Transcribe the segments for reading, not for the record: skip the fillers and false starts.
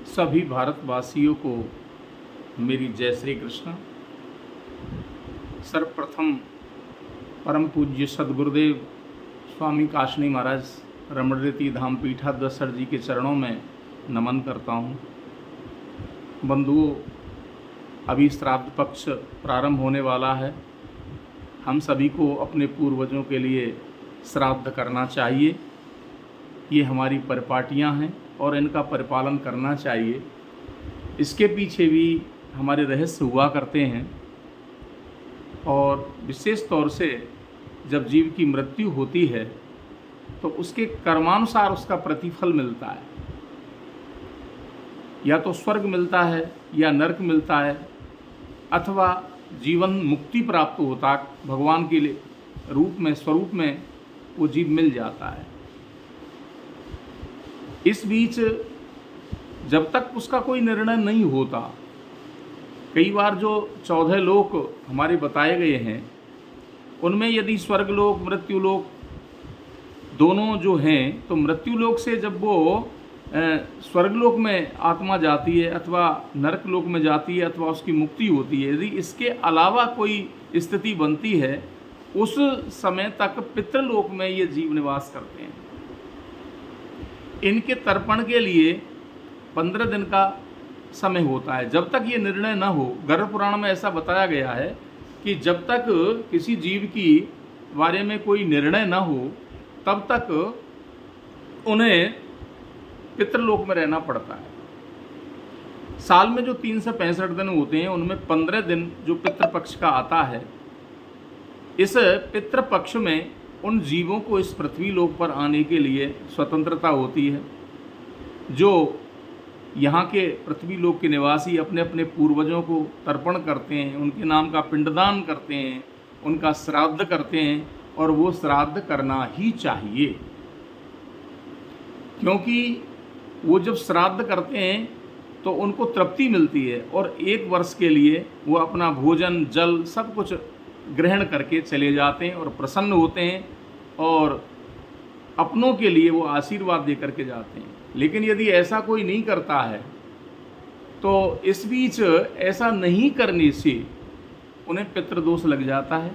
सभी भारतवासियों को मेरी जय श्री कृष्ण। सर्वप्रथम परम पूज्य सद्गुरुदेव स्वामी काशनी महाराज रमणरेती धाम पीठाधीश्वर जी के चरणों में नमन करता हूँ। बंधुओं, अभी श्राद्ध पक्ष प्रारंभ होने वाला है। हम सभी को अपने पूर्वजों के लिए श्राद्ध करना चाहिए। ये हमारी परिपाटियाँ हैं और इनका परिपालन करना चाहिए। इसके पीछे भी हमारे रहस्य हुआ करते हैं और विशेष तौर से जब जीव की मृत्यु होती है तो उसके कर्मानुसार उसका प्रतिफल मिलता है। या तो स्वर्ग मिलता है या नरक मिलता है, अथवा जीवन मुक्ति प्राप्त होता भगवान के लिए रूप में स्वरूप में वो जीव मिल जाता है। इस बीच जब तक उसका कोई निर्णय नहीं होता, कई बार जो 14 लोक हमारे बताए गए हैं उनमें यदि स्वर्गलोक मृत्युलोक दोनों जो हैं, तो मृत्युलोक से जब वो स्वर्गलोक में आत्मा जाती है अथवा नरक लोक में जाती है अथवा उसकी मुक्ति होती है, यदि इसके अलावा कोई स्थिति बनती है, उस समय तक पितृलोक में ये जीव निवास करते हैं। इनके तर्पण के लिए 15 दिन का समय होता है। जब तक ये निर्णय न हो, गर्भ पुराण में ऐसा बताया गया है कि जब तक किसी जीव की बारे में कोई निर्णय न हो तब तक उन्हें पितृलोक में रहना पड़ता है। साल में जो 365 दिन होते हैं उनमें 15 दिन जो पितृपक्ष का आता है, इस पितृपक्ष में उन जीवों को इस पृथ्वी लोक पर आने के लिए स्वतंत्रता होती है। जो यहाँ के पृथ्वी लोक के निवासी अपने अपने पूर्वजों को तर्पण करते हैं, उनके नाम का पिंडदान करते हैं, उनका श्राद्ध करते हैं, और वो श्राद्ध करना ही चाहिए। क्योंकि वो जब श्राद्ध करते हैं तो उनको तृप्ति मिलती है और 1 वर्ष के लिए वो अपना भोजन जल सब कुछ ग्रहण करके चले जाते हैं और प्रसन्न होते हैं और अपनों के लिए वो आशीर्वाद दे करके जाते हैं। लेकिन यदि ऐसा कोई नहीं करता है तो इस बीच ऐसा नहीं करने से उन्हें पितृदोष लग जाता है,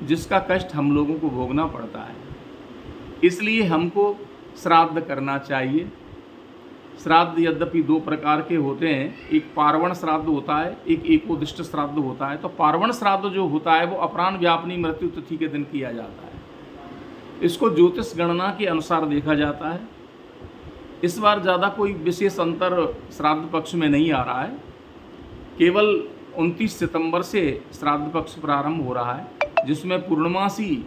जिसका कष्ट हम लोगों को भोगना पड़ता है। इसलिए हमको श्राद्ध करना चाहिए। श्राद्ध यद्यपि 2 प्रकार के होते हैं, एक पार्वण श्राद्ध होता है, एक एकोदिष्ट श्राद्ध होता है। तो पार्वण श्राद्ध जो होता है वो अपराह्न व्यापनी मृत्यु तिथि के दिन किया जाता है। इसको ज्योतिष गणना के अनुसार देखा जाता है। इस बार ज़्यादा कोई विशेष अंतर श्राद्ध पक्ष में नहीं आ रहा है। केवल 29 सितंबर से श्राद्ध पक्ष प्रारंभ हो रहा है, जिसमें पूर्णमासी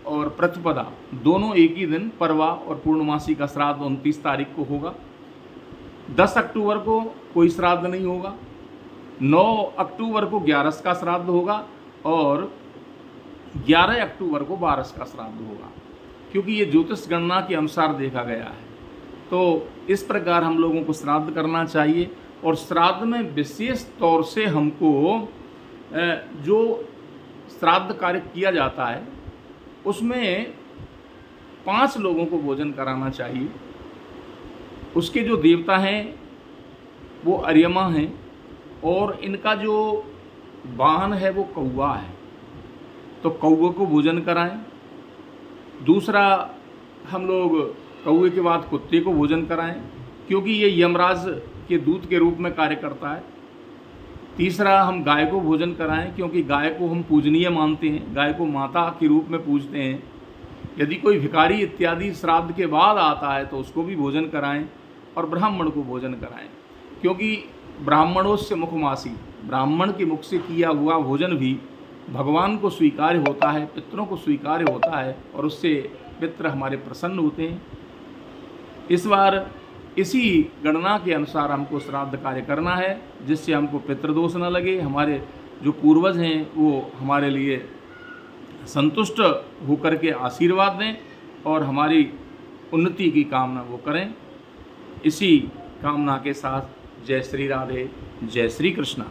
और प्रतिपदा दोनों एक ही दिन, परवा और पूर्णमासी का श्राद्ध 29 तारीख को होगा। 10 अक्टूबर को कोई श्राद्ध नहीं होगा। 9 अक्टूबर को 11 का श्राद्ध होगा और 11 अक्टूबर को 12 का श्राद्ध होगा, क्योंकि ये ज्योतिष गणना के अनुसार देखा गया है। तो इस प्रकार हम लोगों को श्राद्ध करना चाहिए। और श्राद्ध में विशेष तौर से हमको जो श्राद्ध कार्य किया जाता है उसमें 5 लोगों को भोजन कराना चाहिए। उसके जो देवता हैं वो अर्यमा हैं और इनका जो वाहन है वो कौवा है, तो कौवे को भोजन कराएं। दूसरा, हम लोग कौवे के बाद कुत्ते को भोजन कराएं, क्योंकि ये यमराज के दूत के रूप में कार्य करता है। तीसरा, हम गाय को भोजन कराएं, क्योंकि गाय को हम पूजनीय मानते हैं, गाय को माता के रूप में पूजते हैं। यदि कोई भिखारी इत्यादि श्राद्ध के बाद आता है तो उसको भी भोजन कराएं, और ब्राह्मण को भोजन कराएं, क्योंकि ब्राह्मणोस्य मुखमासी, ब्राह्मण के मुख से किया हुआ भोजन भी भगवान को स्वीकार्य होता है, पितरों को स्वीकार्य होता है, और उससे पितर हमारे प्रसन्न होते हैं। इस बार इसी गणना के अनुसार हमको श्राद्ध कार्य करना है, जिससे हमको पितृदोष न लगे, हमारे जो पूर्वज हैं वो हमारे लिए संतुष्ट होकर के आशीर्वाद दें और हमारी उन्नति की कामना वो करें। इसी कामना के साथ जय श्री राधे, जय श्री कृष्णा।